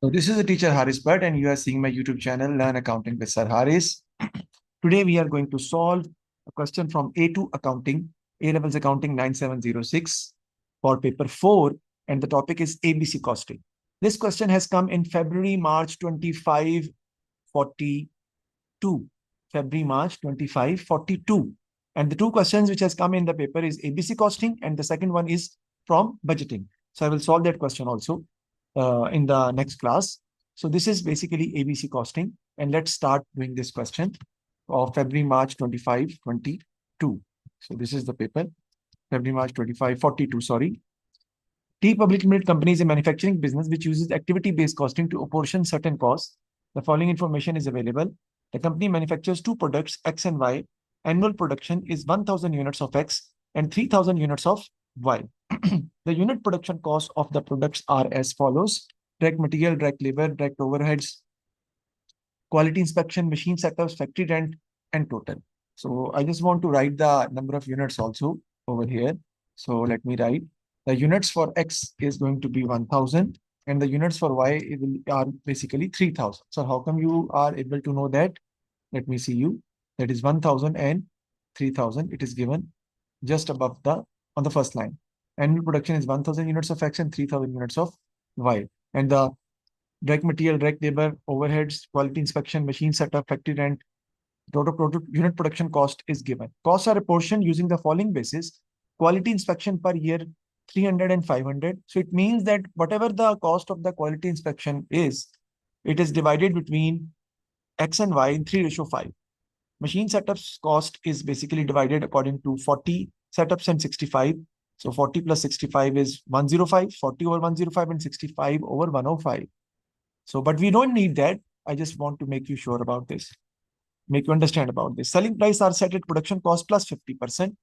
So this is the teacher Haris Bhatt, and you are seeing my YouTube channel, Learn Accounting with Sir Haris. Today we are going to solve a question from A2 Accounting, A-Levels Accounting 9706 for paper 4, and the topic is ABC costing. This question has come in February-March 2542. February-March 2542. And the two questions which has come in the paper is ABC costing, and the second one is from budgeting. So I will solve that question also in the next class. So this is basically ABC costing. And let's start doing this question of February-March 2522. So this is the paper, February-March 2542, sorry. T Public Limited Company is a manufacturing business which uses activity-based costing to apportion certain costs. The following information is available. The company manufactures two products, X and Y. Annual production is 1,000 units of X and 3,000 units of Y. The unit production costs of the products are as follows: direct material, direct labor, direct overheads, quality inspection, machine setups, factory rent, and total. So I just want to write the number of units also over here. So let me write. The units for X is going to be 1,000 and the units for Y are basically 3,000. So how come you are able to know that? Let me see you. That is 1,000 and 3,000. It is given just above on the first line. Annual production is 1,000 units of X and 3,000 units of Y. And the direct material, direct labor, overheads, quality inspection, machine setup, factory rent, total unit production cost is given. Costs are apportioned using the following basis. Quality inspection per year, 300 and 500. So it means that whatever the cost of the quality inspection is, it is divided between X and Y in 3:5. Machine setups cost is basically divided according to 40 setups and 65. So 40 plus 65 is 105, 40 over 105 and 65 over 105. So, but we don't need that. I just want to make you sure about this, make you understand about this. Selling price are set at production cost plus 50%.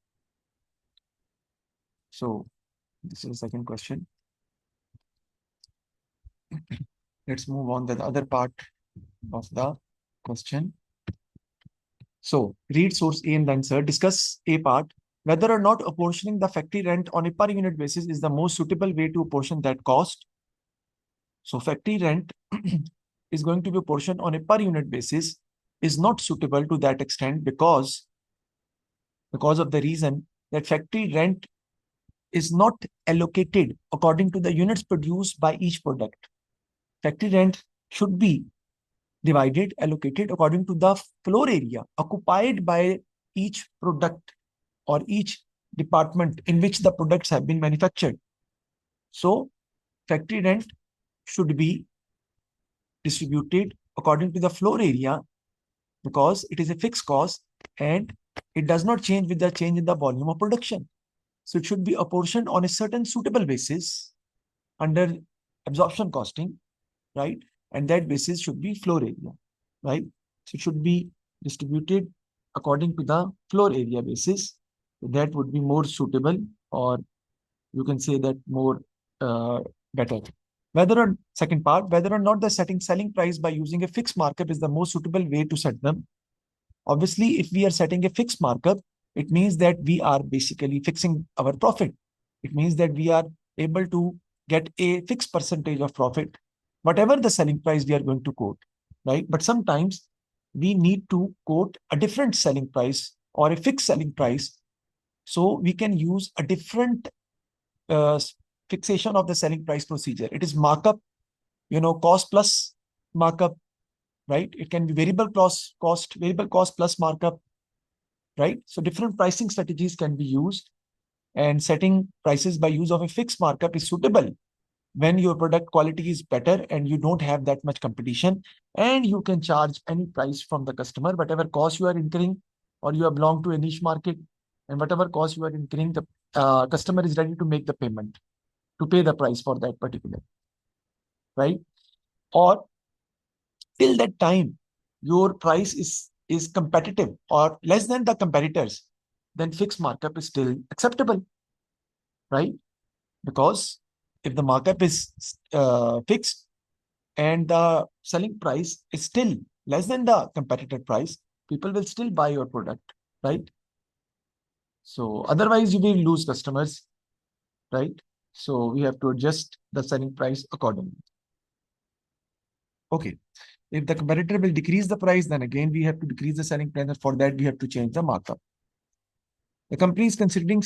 So this is the second question. Let's move on to the other part of the question. So read source A and then sir, discuss A part. Whether or not apportioning the factory rent on a per unit basis is the most suitable way to apportion that cost. So factory rent is going to be apportioned on a per unit basis is not suitable to that extent because of the reason that factory rent is not allocated according to the units produced by each product. Factory rent should be allocated according to the floor area occupied by each product or each department in which the products have been manufactured. So factory rent should be distributed according to the floor area because it is a fixed cost and it does not change with the change in the volume of production. So it should be apportioned on a certain suitable basis under absorption costing, right? And that basis should be floor area, right? So it should be distributed according to the floor area basis. That would be more suitable, or you can say that more better. Second part, whether or not the selling price by using a fixed markup is the most suitable way to set them. Obviously, if we are setting a fixed markup, it means that we are basically fixing our profit. It means that we are able to get a fixed percentage of profit, whatever the selling price we are going to quote, right? But sometimes we need to quote a different selling price or a fixed selling price. So we can use a different fixation of the selling price procedure. It is markup, cost plus markup, right? It can be variable cost plus markup, right? So different pricing strategies can be used, and setting prices by use of a fixed markup is suitable when your product quality is better and you don't have that much competition, and you can charge any price from the customer, whatever cost you are incurring, or you belong to a niche market, and whatever cost you are incurring, the customer is ready to make the payment, to pay the price for that particular, right? Or till that time your price is competitive or less than the competitors, then fixed markup is still acceptable, right? Because if the markup is fixed and the selling price is still less than the competitor price, people will still buy your product, right? So otherwise you will lose customers, right? So we have to adjust the selling price accordingly. Okay. If the competitor will decrease the price, then again we have to decrease the selling price. And for that, we have to change the markup. The company is considering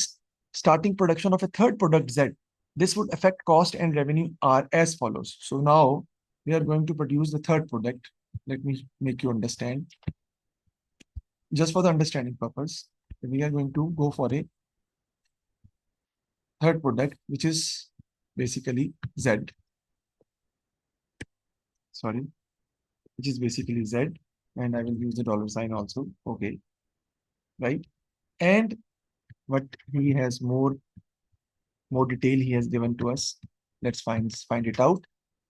starting production of a third product Z. This would affect cost and revenue are as follows. So now we are going to produce the third product. Let me make you understand. Just for the understanding purpose, we are going to go for a third product, which is basically Z. Sorry, which is basically Z. And I will use the dollar sign also. Okay. Right. And what he has more detail he has given to us. Let's find it out.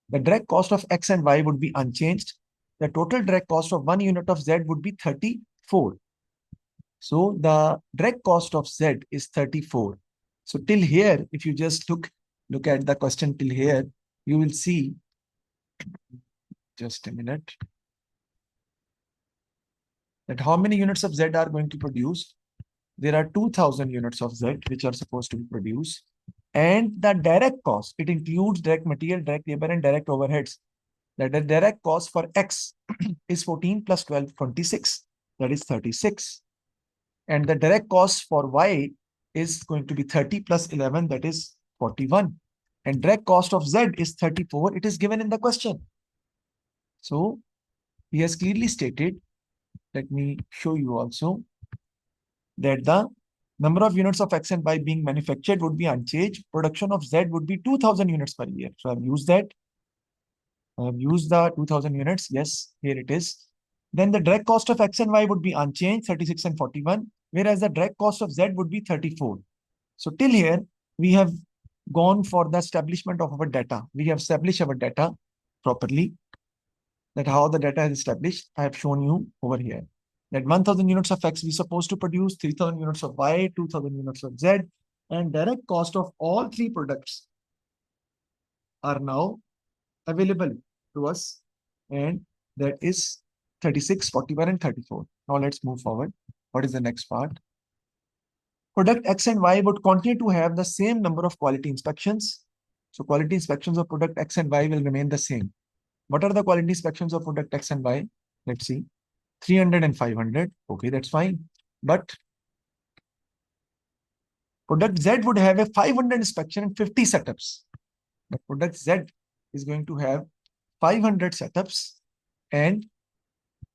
The direct cost of X and Y would be unchanged. The total direct cost of 1 unit of Z would be 34. So the direct cost of Z is 34. So till here, if you just look at the question till here, you will see, just a minute, that how many units of Z are going to produce. There are 2000 units of Z which are supposed to be produced. And the direct cost, it includes direct material, direct labor, and direct overheads. That the direct cost for X is 14 plus 12, 26. That is 36. And the direct cost for Y is going to be 30 plus 11. That is 41. And direct cost of Z is 34. It is given in the question. So he has clearly stated, let me show you also, that the number of units of X and Y being manufactured would be unchanged. Production of Z would be 2000 units per year. So I've used that. I've used the 2000 units. Yes, here it is. Then the direct cost of X and Y would be unchanged, 36 and 41, whereas the direct cost of Z would be 34. So till here, we have gone for the establishment of our data. We have established our data properly. That how the data is established, I have shown you over here. That 1000 units of X we supposed to produce, 3000 units of Y, 2000 units of Z, and direct cost of all three products are now available to us, and that is 36, 41, and 34. Now let's move forward. What is the next part? Product X and Y would continue to have the same number of quality inspections. So quality inspections of product X and Y will remain the same. What are the quality inspections of product X and Y? Let's see. 300 and 500. Okay, that's fine. But product Z would have a 500 inspection and 50 setups. But product Z is going to have 500 setups and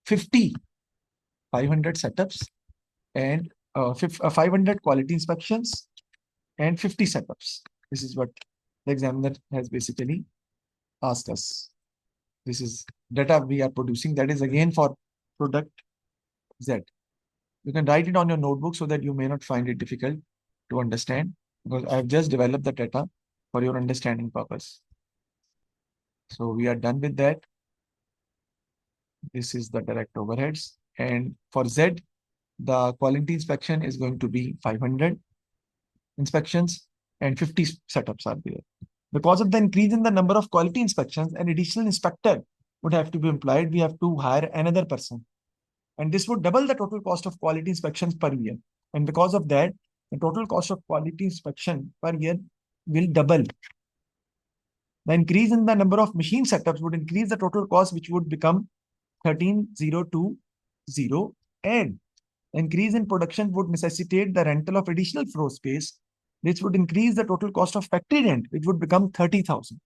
50 500 setups and 500 quality inspections and 50 setups. This is what the examiner has basically asked us. This is data we are producing. That is again for product Z. You can write it on your notebook so that you may not find it difficult to understand, because I have just developed the data for your understanding purpose. So we are done with that. This is the direct overheads. And for Z, the quality inspection is going to be 500 inspections and 50 setups are there. Because of the increase in the number of quality inspections, an additional inspector would have to be employed. We have to hire another person. And this would double the total cost of quality inspections per year. And because of that, the total cost of quality inspection per year will double. The increase in the number of machine setups would increase the total cost, which would become 13,020, and the increase in production would necessitate the rental of additional floor space, which would increase the total cost of factory rent, which would become 30,000.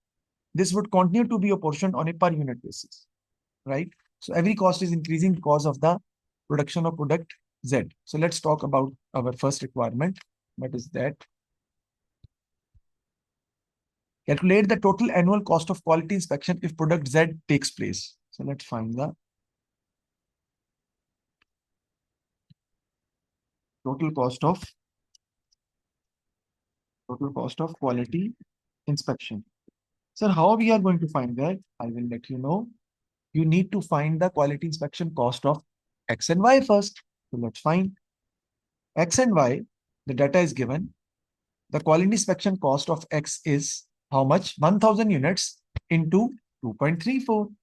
This would continue to be apportioned on a per unit basis, right? So every cost is increasing because of the production of product Z. So let's talk about our first requirement. What is that? Calculate the total annual cost of quality inspection if product Z takes place. So let's find the total cost of quality inspection. Sir, how we are going to find that? I will let you know. You need to find the quality inspection cost of X and Y first. So let's find X and Y. The data is given. The quality inspection cost of X is how much? 1000 units into 2.34.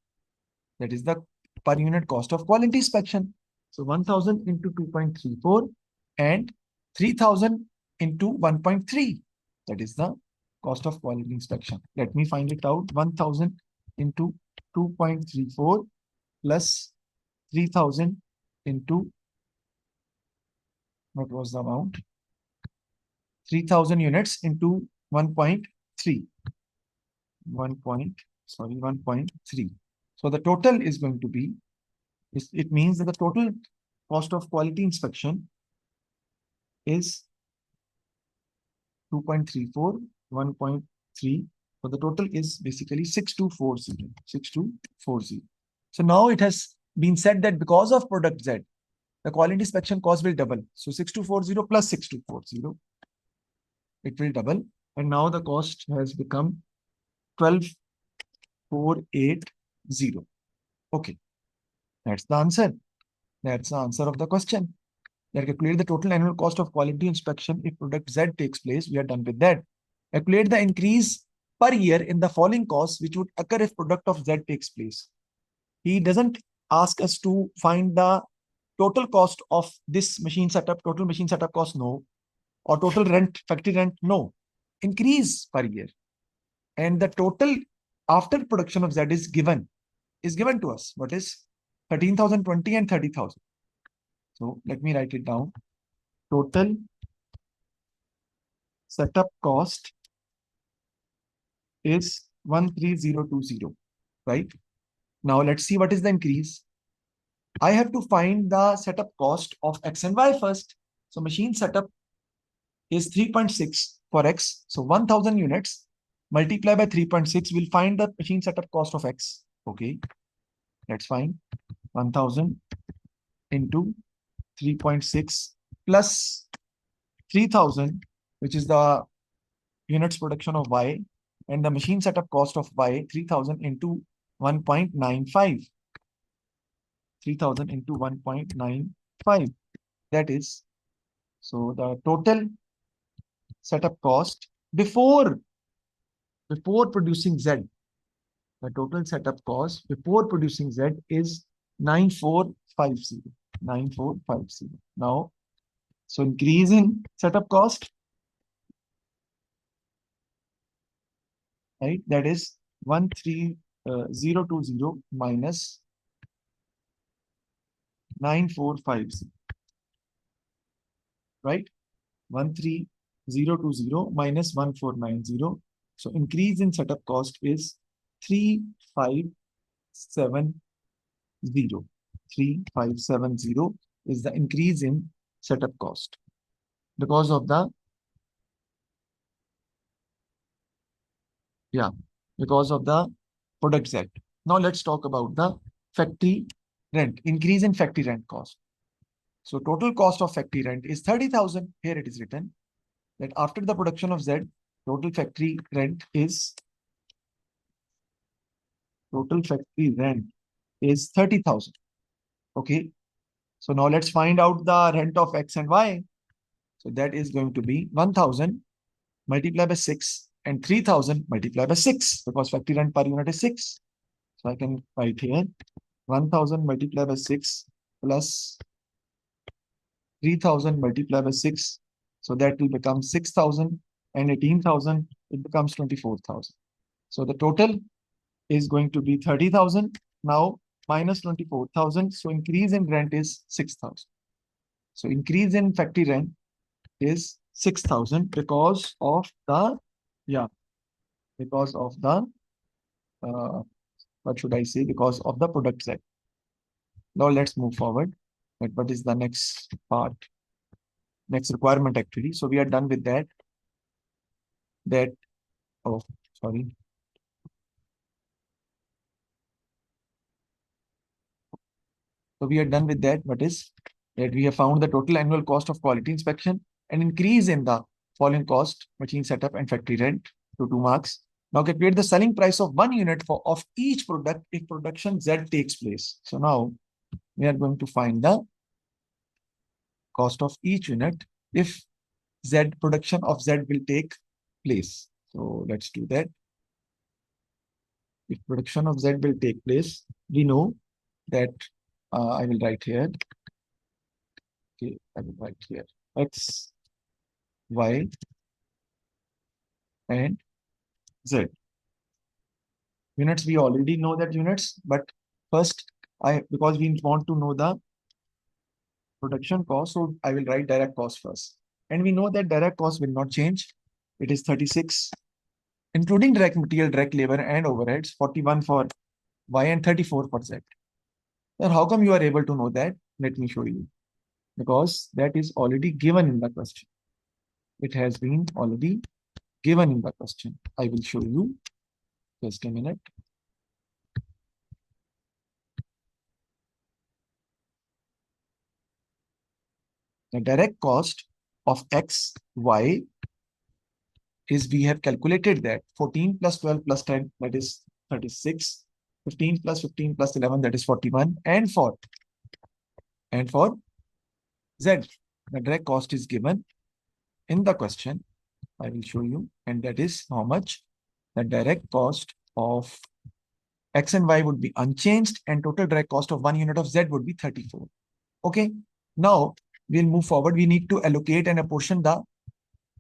That is the per unit cost of quality inspection. So 1000 into 2.34 and 3000 into 1.3. That is the cost of quality inspection. Let me find it out. 1000 into 2.34 plus 3000 into, what was the amount? 3000 units into 1.3. 1.3. So the total is going to be, it means that the total cost of quality inspection is 2.34, 1.3. So the total is basically 6240. 6240. So now it has been said that because of product Z, the quality inspection cost will double. So 6240 plus 6240, it will double. And now the cost has become 12480. Okay, that's the answer. That's the answer of the question. Calculate the total annual cost of quality inspection if product Z takes place. We are done with that. Calculate the increase per year in the following costs which would occur if product of Z takes place. He doesn't ask us to find the total cost of this machine setup, total machine setup cost, no. Or total rent, factory rent, no. Increase per year. And the total after production of Z is given to us. What is 13,020 and 30,000? So let me write it down. Total setup cost is 13020, right? Now let's see what is the increase. I have to find the setup cost of X and Y first. So machine setup is 3.6 for X. So 1000 units multiplied by 3.6 will find the machine setup cost of X. Okay, that's fine. 1000 into 3.6 plus 3000, which is the units production of Y, and the machine setup cost of Y, 3000 into 1.95. 3000 into 1.95. That is, so the total setup cost before producing Z, the total setup cost before producing Z is 9450. 9450. Now, so increase in setup cost, right? That is 13020 minus 9450, right? 13020 minus 1490. So increase in setup cost is 3570. 3570 is the increase in setup cost because of the, because of the product Z. Now let's talk about the factory rent, increase in factory rent cost. So total cost of factory rent is 30,000. Here it is written that after the production of Z, total factory rent is 30,000. Okay. So now let's find out the rent of X and Y. So that is going to be 1000 multiplied by 6 and 3000 multiplied by 6 because factory rent per unit is 6. So I can write here 1000 multiplied by 6 plus 3000 multiplied by 6. So that will become 6000 and 18,000. It becomes 24,000. So the total is going to be 30,000 now minus 24,000. So increase in rent is 6,000. So increase in factory rent is 6,000 because of the, because of the, what should I say? Because of the product set. Now let's move forward. What is the next part? Next requirement actually. So we are done with that. Oh, sorry. So we are done with that. What is that? We have found the total annual cost of quality inspection, an increase in the following cost, machine setup and factory rent to 2 marks. Now calculate the selling price of 1 unit of each product if production Z takes place. So now we are going to find the cost of each unit if Z production of Z will take place. So let's do that. If production of Z will take place, we know that I will write here. Okay, I will write here X, Y, and Z. Units, we already know that units, but first because we want to know the production cost, so I will write direct cost first. And we know that direct cost will not change. It is 36, including direct material, direct labor, and overheads, 41 for Y and 34 for Z. Then how come you are able to know that? Let me show you. Because that is already given in the question. It has been already given in the question. I will show you. Just a minute. The direct cost of X, Y is, we have calculated that 14 plus 12 plus 10, that is 36. 15 plus 15 plus 11, that is 41. And for Z, the direct cost is given in the question. I will show you. And that is how much? The direct cost of X and Y would be unchanged, and total direct cost of 1 unit of Z would be 34. Okay. Now we'll move forward. We need to allocate and apportion the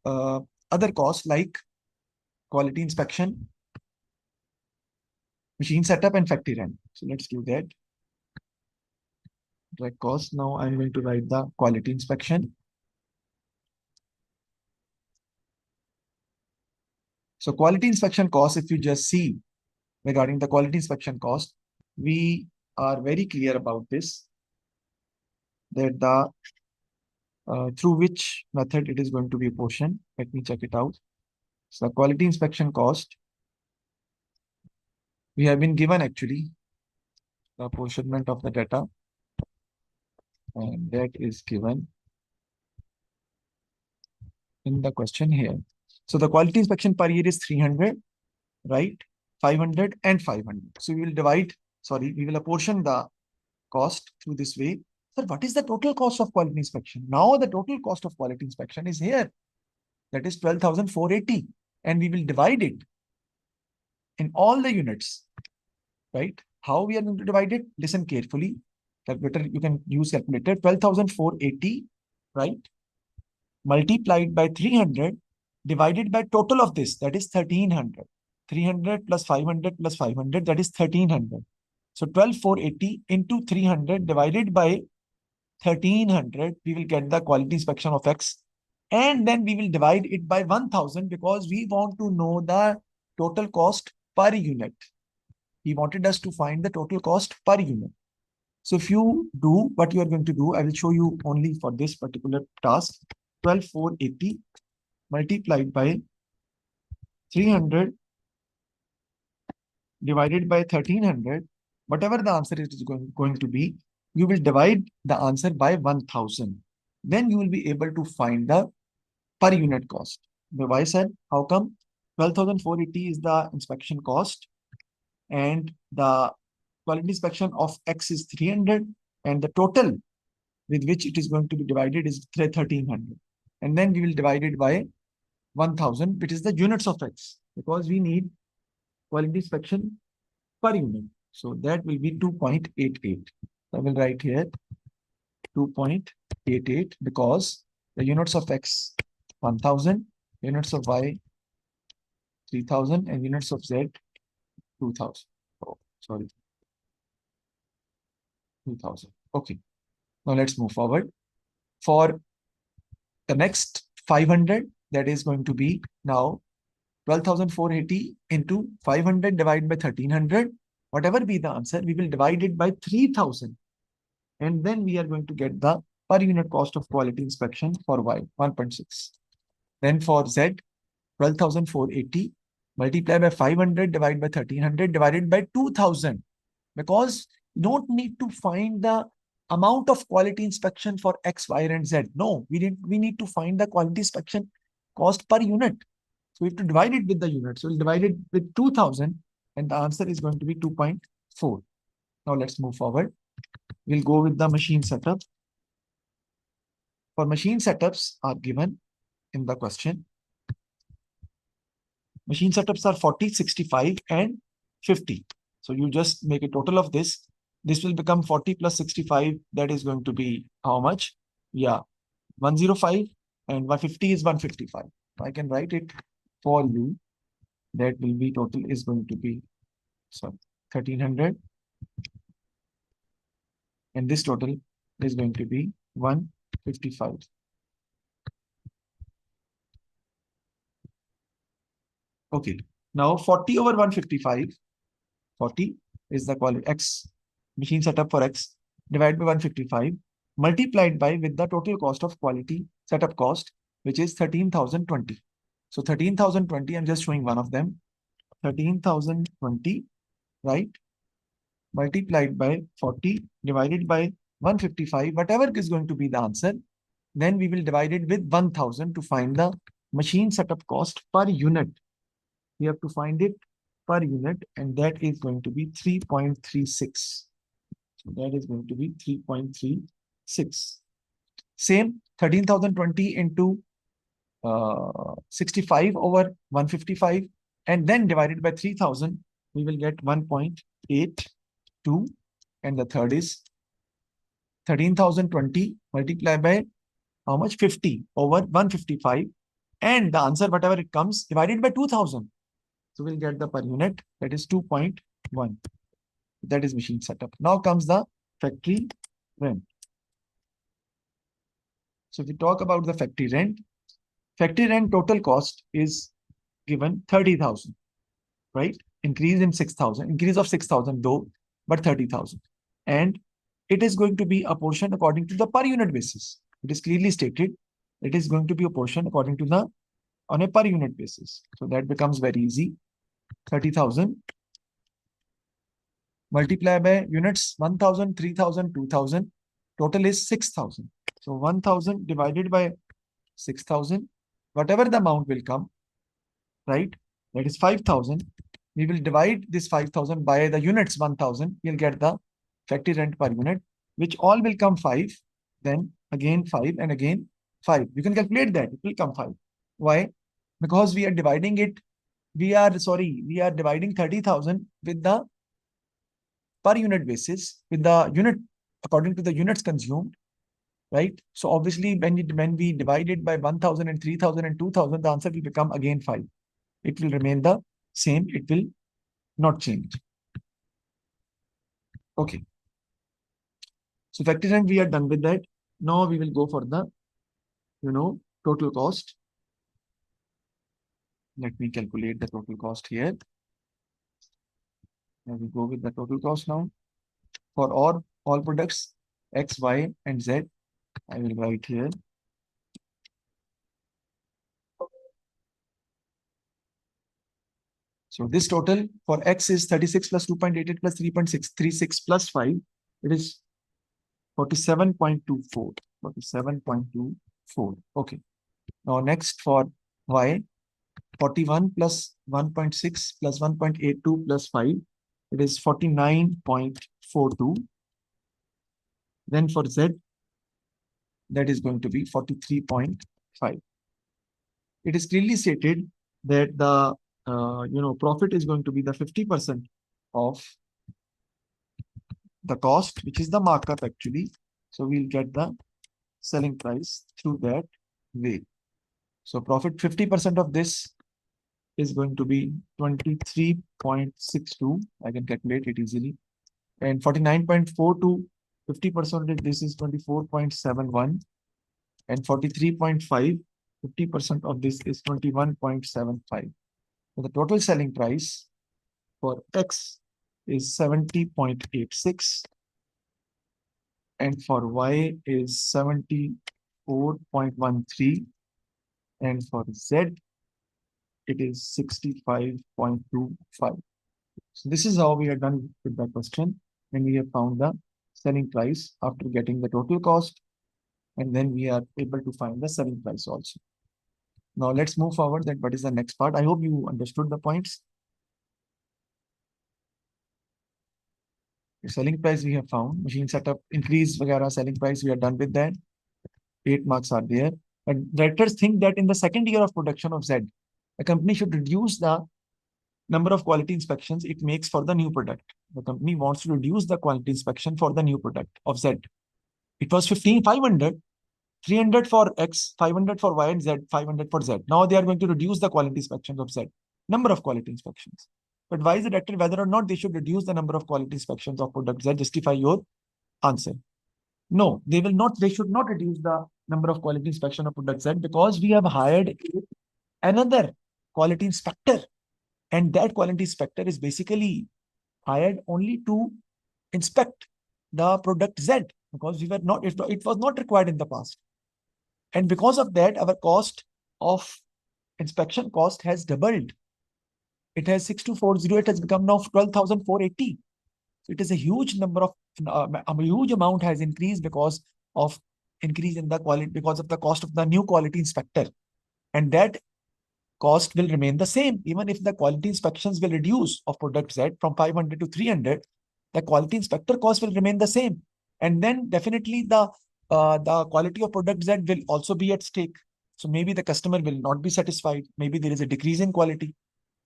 other costs like quality inspection, machine setup, and factory rent. So let's do that. Direct cost. Now I'm going to write the quality inspection. So quality inspection cost, if you just see regarding the quality inspection cost, we are very clear about this, that the through which method it is going to be apportioned. Let me check it out. So the quality inspection cost, we have been given actually the apportionment of the data, and that is given in the question here. So the quality inspection per year is 300, right? 500 and 500. So we will we will apportion the cost through this way. Sir, what is the total cost of quality inspection? Now the total cost of quality inspection is here. That is 12,480. And we will divide it in all the units, right? How we are going to divide it? Listen carefully. Calculator, you can use calculator. 12,480, right? Multiplied by 300 divided by total of this, that is 1,300. 300 plus 500 plus 500, that is 1,300. So 12,480 into 300 divided by 1,300, we will get the quality inspection of X. And then we will divide it by 1,000 because we want to know the total cost per unit. He wanted us to find the total cost per unit. So if you do what you are going to do, I will show you only for this particular task. 12,480 multiplied by 300 divided by 1,300, whatever the answer is going to be, you will divide the answer by 1,000. Then you will be able to find the per unit cost. The Y said, how come? 12,480 is the inspection cost, and the quality inspection of X is 300, and the total with which it is going to be divided is 1,300. And then we will divide it by 1,000, which is the units of X, because we need quality inspection per unit. So that will be 2.88. I will write here 2.88 because the units of X 1,000, units of Y 3,000, and units of Z 2,000. Oh, sorry, 2,000. Okay. Now let's move forward. For the next 500, that is going to be now 12,480 into 500 divided by 1,300. Whatever be the answer, we will divide it by 3,000. And then we are going to get the per unit cost of quality inspection for Y, 1.6. Then for Z, 12,480 multiplied by 500 divided by 1,300 divided by 2,000. Because you don't need to find the amount of quality inspection for X, Y, and Z. No, we need to find the quality inspection cost per unit. So we have to divide it with the unit. So we'll divide it with 2,000, and the answer is going to be 2.4. Now let's move forward. We'll go with the machine setup. For machine setups are given in the question. Machine setups are 40, 65, and 50. So you just make a total of this. This will become 40 plus 65. That is going to be how much? Yeah, 105, and 150 is 155. I can write it for you. That will be total is going to be So 1300, and this total is going to be 155. Okay, now 40 over 155, 40 is the quality X, machine setup for X, divided by 155, multiplied by with the total cost of quality setup cost, which is 13,020. So 13,020, I'm just showing one of them, 13,020, right? Multiplied by 40 divided by 155, whatever is going to be the answer, then we will divide it with 1000 to find the machine setup cost per unit. We have to find it per unit, and that is going to be 3.36. So that is going to be 3.36. Same 13,020 into 65 over 155, and then divided by 3000, we will get 1.82. And the third is 13,020 multiplied by how much? 50 over 155. And the answer, whatever it comes, divided by 2000. So we'll get the per unit, that is 2.1. That is machine setup. Now comes the factory rent. So if we talk about the factory rent total cost is given 30,000, right? Increase in 6,000, increase of 6,000 though, but 30,000. And it is going to be a portion according to the per unit basis. It is clearly stated. It is going to be a portion according to the on a per unit basis. So that becomes very easy. 30,000 multiply by units 1,000, 3,000, 2,000. Total is 6,000. So 1,000 divided by 6,000, whatever the amount will come, right? That is 5,000. We will divide this 5,000 by the units 1,000. We'll get the factory rent per unit, which all will come 5. Then again 5 and again 5. You can calculate that. It will come 5. Why? Because we are dividing it. We are dividing 30,000 with the per unit basis, with the unit according to the units consumed, right? So obviously when we divide it by 1,000 and 3,000 and 2,000, the answer will become again 5. It will remain the same. It will not change. Okay. So factory rent, we are done with that. Now we will go for the, total cost. Let me calculate the total cost here. I will go with the total cost now. For all products, X, Y, and Z, I will write here. So this total for X is 36 plus 2.88 plus 3.636 plus 5. It is 47.24. 47.24. Okay. Now next for Y, 41 plus 1.6 plus 1.82 plus 5. It is 49.42. Then for Z, that is going to be 43.5. It is clearly stated that the profit is going to be the 50% of the cost, which is the markup actually. So we'll get the selling price through that way. So profit 50% of this is going to be 23.62. I can calculate it easily. And 49.42, 50% of this is 24.71. And 43.5, 50% of this is 21.75. So the total selling price for X is 70.86. And for Y is 74.13. And for Z, it is 65.25. So this is how we are done with the question. And we have found the selling price after getting the total cost. And then we are able to find the selling price also. Now let's move forward. That what is the next part? I hope you understood the points. The selling price we have found. Machine setup, increase, vagara, selling price, we are done with that. 8 marks are there. And directors think that in the second year of production of Z, a company should reduce the number of quality inspections it makes for the new product. The company wants to reduce the quality inspection for the new product of Z. It was 500, 300 for X, 500 for Y and Z, 500 for Z. Now they are going to reduce the quality inspections of Z. Number of quality inspections. to advise the director whether or not they should reduce the number of quality inspections of product Z. Justify your answer. No, they will not. They should not reduce the number of quality inspection of product Z because we have hired another quality inspector, and that quality inspector is basically hired only to inspect the product Z because we were not. It was not required in the past, and because of that, our cost of inspection cost has doubled. It has 6240. It has become now 12,480. So it is a huge number of a huge amount has increased because of increase in the quality because of the cost of the new quality inspector, and that cost will remain the same even if the quality inspections will reduce of product Z from 500 to 300. The quality inspector cost will remain the same, and then definitely the quality of product Z will also be at stake. So maybe the customer will not be satisfied. Maybe there is a decrease in quality.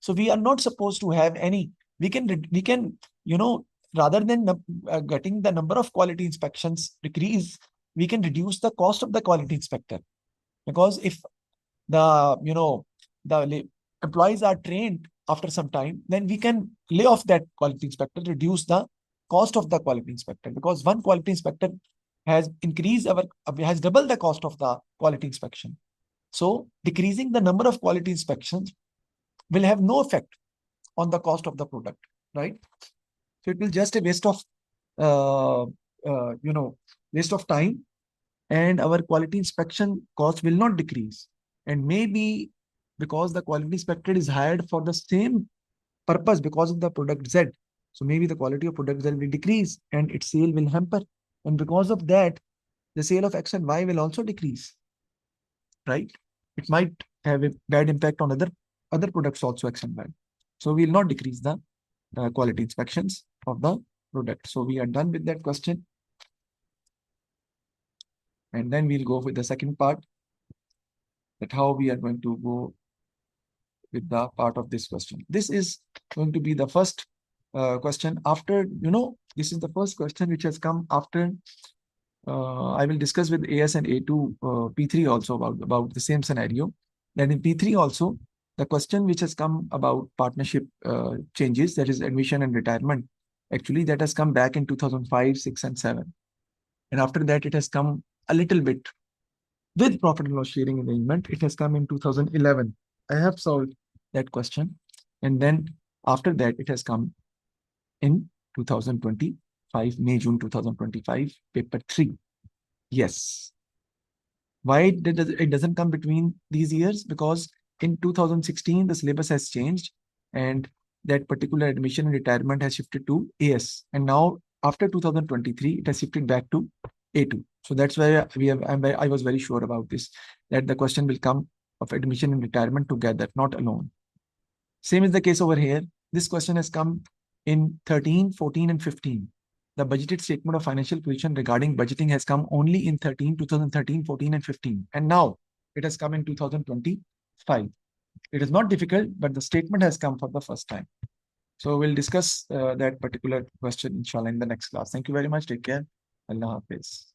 So we are not supposed to have any. We can rather than getting the number of quality inspections decrease, we can reduce the cost of the quality inspector, because if the employees are trained after some time, then we can lay off that quality inspector, reduce the cost of the quality inspector, because one quality inspector has has doubled the cost of the quality inspection. So decreasing the number of quality inspections will have no effect on the cost of the product, right? So it will just a waste of uh, waste of time, and our quality inspection cost will not decrease. And maybe because the quality inspector is hired for the same purpose because of the product Z, so maybe the quality of product Z will decrease and its sale will hamper. And because of that, the sale of X and Y will also decrease, right? It might have a bad impact on other products also, X and Y. So we will not decrease the quality inspections of the product. So we are done with that question. And then we'll go with the second part, that how we are going to go with the part of this question. This is going to be the first question after, this is the first question which has come after. I will discuss with AS and A2 P3 also about the same scenario. Then in P3 also, the question which has come about partnership changes, that is admission and retirement, actually that has come back in 2005, 6 and 7. And after that, it has come a little bit with profit and loss sharing arrangement. It has come in 2011. I have solved that question. And then after that, it has come in 2025, May, June 2025, paper 3. Yes. Why it doesn't come between these years? Because in 2016, the syllabus has changed and that particular admission and retirement has shifted to AS. And now after 2023, it has shifted back to A2. So that's why I was very sure about this, that the question will come of admission and retirement together, not alone. Same is the case over here. This question has come in 13, 14, and 15. The budgeted statement of financial position regarding budgeting has come only in 2013, 14, and 15. And now it has come in 2025. It is not difficult, but the statement has come for the first time. So we'll discuss that particular question, inshallah, in the next class. Thank you very much. Take care. Allah Hafiz.